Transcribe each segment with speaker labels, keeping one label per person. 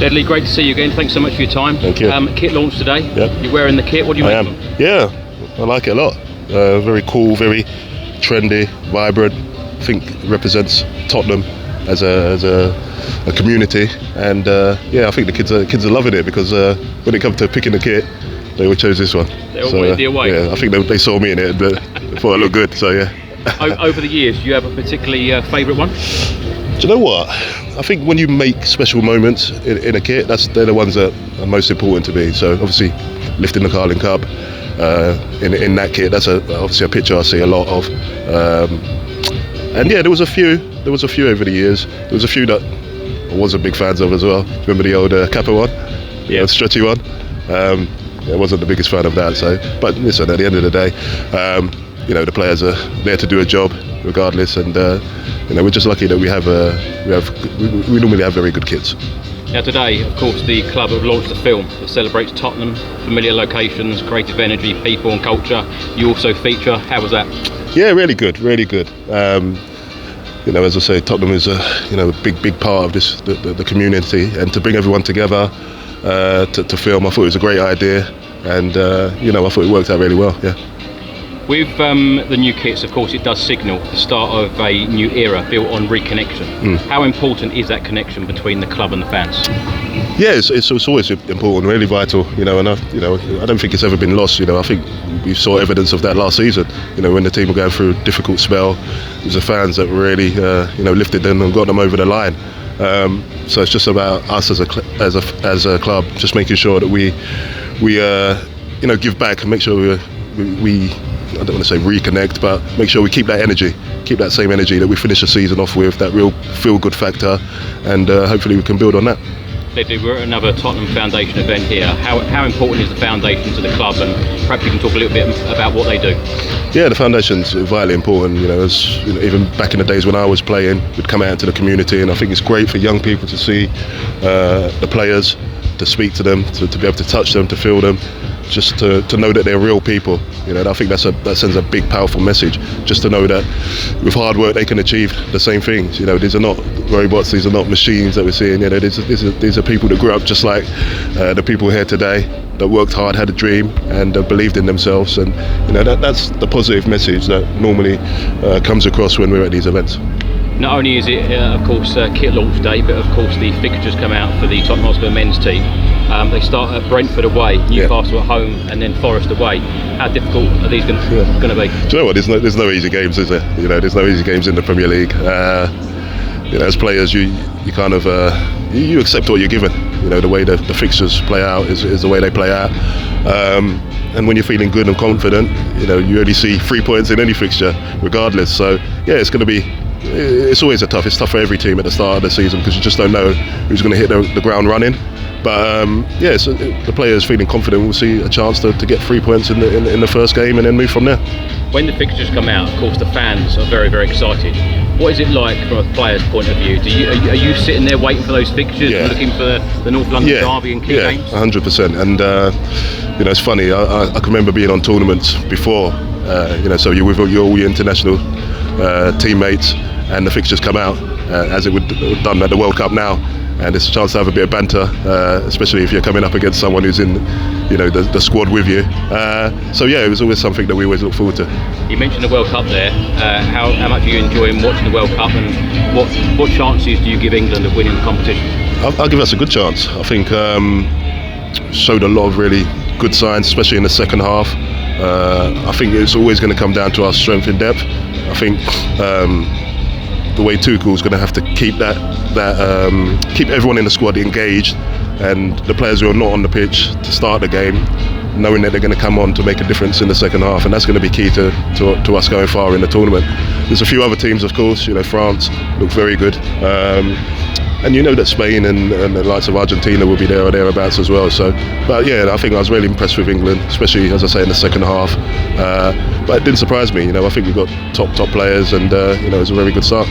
Speaker 1: Ledley, great to see you again. Thanks so much for your time.
Speaker 2: Thank you.
Speaker 1: Kit launch today.
Speaker 2: Yep.
Speaker 1: You're wearing the kit. What do you make of them?
Speaker 2: Yeah, I like it a lot. Very cool, very trendy, vibrant. I think it represents Tottenham as a community, and I think the kids are loving it because when it comes to picking the kit, they all chose this one.
Speaker 1: They all went the away.
Speaker 2: Yeah, I think they saw me in it, but they thought it looked good. So yeah.
Speaker 1: Over the years, do you have a particularly favourite one?
Speaker 2: Do you know what? I think when you make special moments in a kit, they're the ones that are most important to me. So obviously, lifting the Cowlin Cup in that kit, that's obviously a picture I see a lot of. And yeah, there was a few over the years. There was a few that I wasn't big fans of as well. Remember the old Kappa one?
Speaker 1: Yeah,
Speaker 2: stretchy one. I wasn't the biggest fan of that. So, but listen, at the end of the day, the players are there to do a job regardless, and we're just lucky that we normally have very good kits.
Speaker 1: Now today, of course, the club have launched a film that celebrates Tottenham, familiar locations, creative energy, people and culture. You also feature. How was that?
Speaker 2: Yeah, really good, really good. As I say, Tottenham is a big part of the community, and to bring everyone together to film, I thought it was a great idea, and I thought it worked out really well. Yeah.
Speaker 1: With the new kits, of course, it does signal the start of a new era built on reconnection. How important is that connection between the club and the fans?
Speaker 2: Yeah, it's always important, really vital. And I don't think it's ever been lost. I think we saw evidence of that last season. When the team were going through a difficult spell, it was the fans that really lifted them and got them over the line. So it's just about us as a club, just making sure that we give back and make sure we I don't want to say reconnect, but make sure we keep that same energy that we finish the season off with, that real feel-good factor, and hopefully we can build on that.
Speaker 1: Ledley, we're at another Tottenham Foundation event here. How important is the foundation to the club, and perhaps you can talk a little bit about what they do? Yeah,
Speaker 2: the foundation's vitally important. Even back in the days when I was playing, we'd come out into the community, and I think it's great for young people to see the players, to speak to them, to be able to touch them, to feel them, just to know that they're real people. I think that sends a big, powerful message. Just to know that with hard work they can achieve the same things. These are not robots, these are not machines that we're seeing. These are people that grew up just like the people here today, that worked hard, had a dream, and believed in themselves. And that's the positive message that normally comes across when we're at these events.
Speaker 1: Not only is it, of course, kit launch day, but of course the fixtures come out for the Tottenham Hotspur men's team. They start at Brentford away, Newcastle at home, and then Forest away. How difficult are these going to be?
Speaker 2: Do you know what? There's no easy games, is there? There's no easy games in the Premier League. As players, you kind of you accept what you're given. The way the fixtures play out is the way they play out. And when you're feeling good and confident, you only see 3 points in any fixture, regardless. So yeah, it's going to be. It's always it's tough for every team at the start of the season because you just don't know who's going to hit the ground running. But so the players feeling confident will see a chance to get 3 points in the first game and then move from there.
Speaker 1: When the fixtures come out, of course, the fans are very, very excited. What is it like from a player's point of view? Are you sitting there waiting for those fixtures and looking for the North London derby and key games?
Speaker 2: 100%. And it's funny. I can remember being on tournaments before. So you're with all your international teammates, and the fixtures come out as it would done at the World Cup now. And it's a chance to have a bit of banter, especially if you're coming up against someone who's in, the squad with you. It was always something that we always look forward to.
Speaker 1: You mentioned the World Cup there. How much are you enjoying watching the World Cup, and what chances do you give England of winning the competition?
Speaker 2: I'll give us a good chance. I think showed a lot of really good signs, especially in the second half. I think it's always going to come down to our strength in depth. I think the way Tuchel's going to have to keep keep everyone in the squad engaged, and the players who are not on the pitch to start the game, knowing that they're going to come on to make a difference in the second half, and that's going to be key to us going far in the tournament. There's a few other teams, of course. France look very good, and that Spain and the likes of Argentina will be there or thereabouts as well. So, but yeah, I think I was really impressed with England, especially as I say in the second half. But it didn't surprise me. I think we've got top players, and it was a very good start.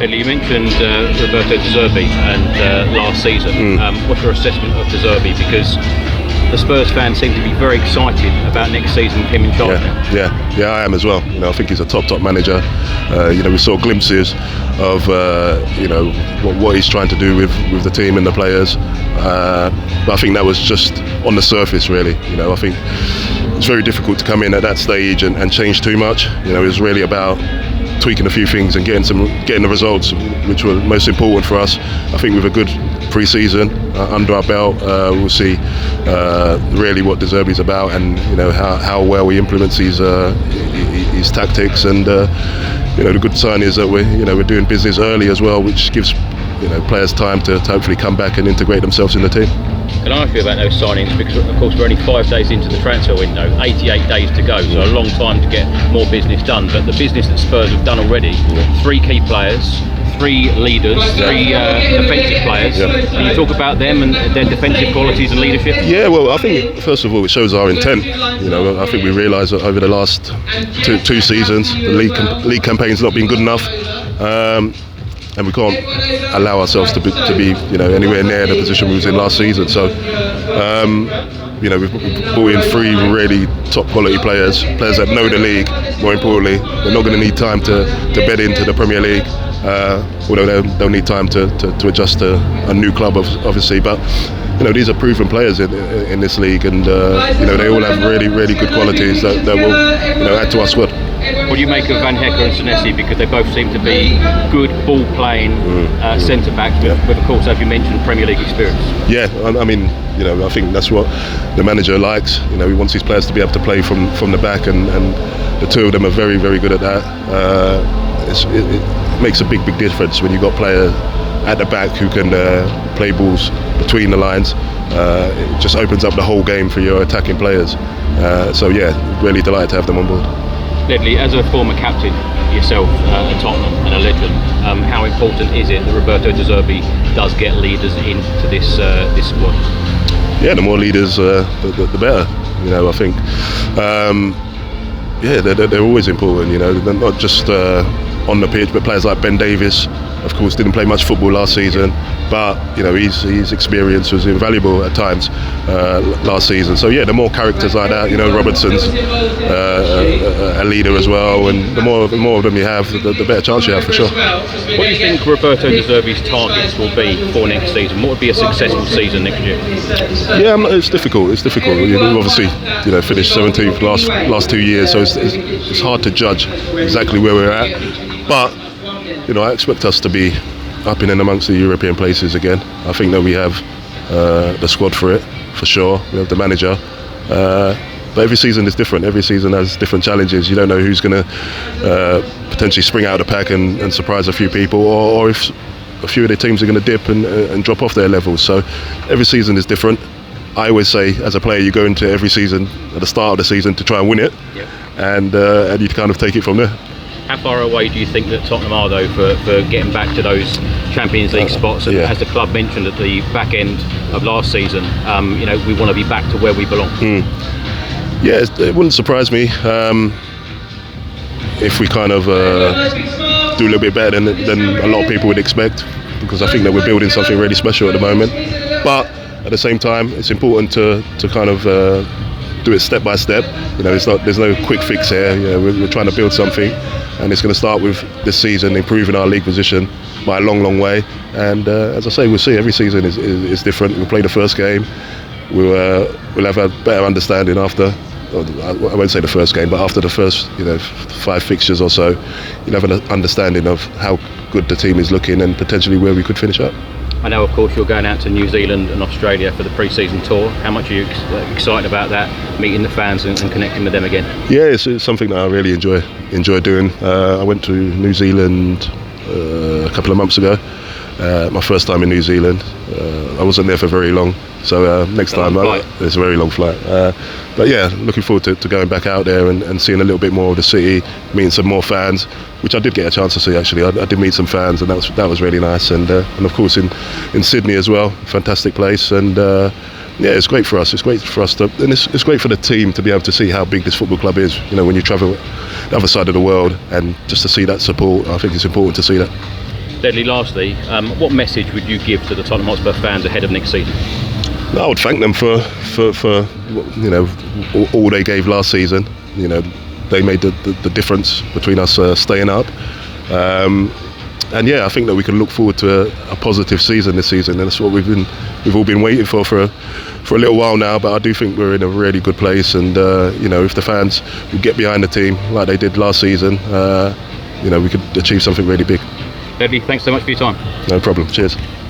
Speaker 1: Ledley, you mentioned Roberto De Zerbi and last season. What's your assessment of De Zerbi? Because the Spurs fans seem to be very excited about next season with him in charge.
Speaker 2: Yeah, I am as well. I think he's a top manager. We saw glimpses of what he's trying to do with the team and the players. But I think that was just on the surface, really. I think it's very difficult to come in at that stage and change too much. It was really about tweaking a few things and getting the results, which were most important for us. I think with a good pre-season under our belt, we'll see really what De Zerbi's about, and how well he implements his tactics. And the good sign is that we're doing business early as well, which gives players time to hopefully come back and integrate themselves in the team.
Speaker 1: Can I ask you about those signings? Because of course we're only 5 days into the transfer window, 88 days to go, so a long time to get more business done. But the business that Spurs have done already, 3 key players, 3 leaders, 3 defensive players. Can you talk about them and their defensive qualities and leadership? Yeah,
Speaker 2: well, I think first of all it shows our intent. I think we realised that over the last two seasons the league campaign's not been good enough. And we can't allow ourselves to be anywhere near the position we was in last season. So we've brought in 3 really top quality players that know the league. More importantly, they're not going to need time to bed into the Premier League, although they'll need time to adjust to a new club, obviously. But these are proven players in this league, and they all have really, really good qualities that will add to our squad.
Speaker 1: What do you make of Van Hecke and Senesi? Because they both seem to be good ball-playing centre-backs with, of course, as you mentioned, Premier League experience. Yeah,
Speaker 2: I mean, I think that's what the manager likes. He wants his players to be able to play from the back, and the 2 of them are very, very good at that. It makes a big difference when you've got players at the back who can play balls between the lines. It just opens up the whole game for your attacking players. Really delighted to have them on board.
Speaker 1: Ledley, as a former captain yourself at Tottenham and a legend, how important is it that Roberto De Zerbi does get leaders into this squad?
Speaker 2: Yeah, the more leaders, the better. I think. They're always important. They're not just on the pitch, but players like Ben Davies, of course, didn't play much football last season, but his experience was invaluable at times last season. So the more characters like that, Robertson's a leader as well, and the more of them you have, the better chance you have, for sure.
Speaker 1: What do you think Roberto De Zerbi's targets will be for next season? What would be a successful season next year?
Speaker 2: Yeah, it's difficult. We've obviously finished 17th last 2 years, so it's hard to judge exactly where we're at. But I expect us to be up in and amongst the European places again. I think that we have the squad for it, for sure. We have the manager. But every season is different. Every season has different challenges. You don't know who's going to potentially spring out of the pack and surprise a few people, or if a few of the teams are going to dip and drop off their levels. So every season is different. I always say, as a player, you go into every season at the start of the season to try and win it, and you kind of take it from there.
Speaker 1: How far away do you think that Tottenham are, though, for getting back to those Champions League spots? And as the club mentioned at the back end of last season, we want to be back to where we belong.
Speaker 2: Yeah, it wouldn't surprise me if we kind of do a little bit better than a lot of people would expect, because I think that we're building something really special at the moment. But at the same time, it's important to kind of do it step by step. There's no quick fix here. We're trying to build something, and it's going to start with this season improving our league position by a long way. And as I say, we'll see. Every season is different. We'll play the first game. We'll have a better understanding after. I won't say the first game, but after the first 5 fixtures or so, you'll have an understanding of how good the team is looking and potentially where we could finish up.
Speaker 1: I know, of course, you're going out to New Zealand and Australia for the pre-season tour. How much are you excited about that, meeting the fans and connecting with them again? Yeah,
Speaker 2: it's something that I really enjoy doing. I went to New Zealand a couple of months ago. My first time in New Zealand. I wasn't there for very long, so next time it's a very long flight. But yeah, looking forward to going back out there and seeing a little bit more of the city, meeting some more fans, which I did get a chance to see actually. I did meet some fans, and that was really nice. And of course in Sydney as well, fantastic place. And yeah, it's great for us. It's great for us and it's great for the team to be able to see how big this football club is. When you travel the other side of the world, and just to see that support, I think it's important to see that.
Speaker 1: Ledley, lastly, what message would you give to the Tottenham Hotspur fans ahead of next season?
Speaker 2: I would thank them for all they gave last season. They made the difference between us staying up. And yeah, I think that we can look forward to a positive season this season, and that's what we've all been waiting for a little while now. But I do think we're in a really good place, and if the fans will get behind the team like they did last season, we could achieve something really big.
Speaker 1: Ledley, thanks so much for your time.
Speaker 2: No problem. Cheers.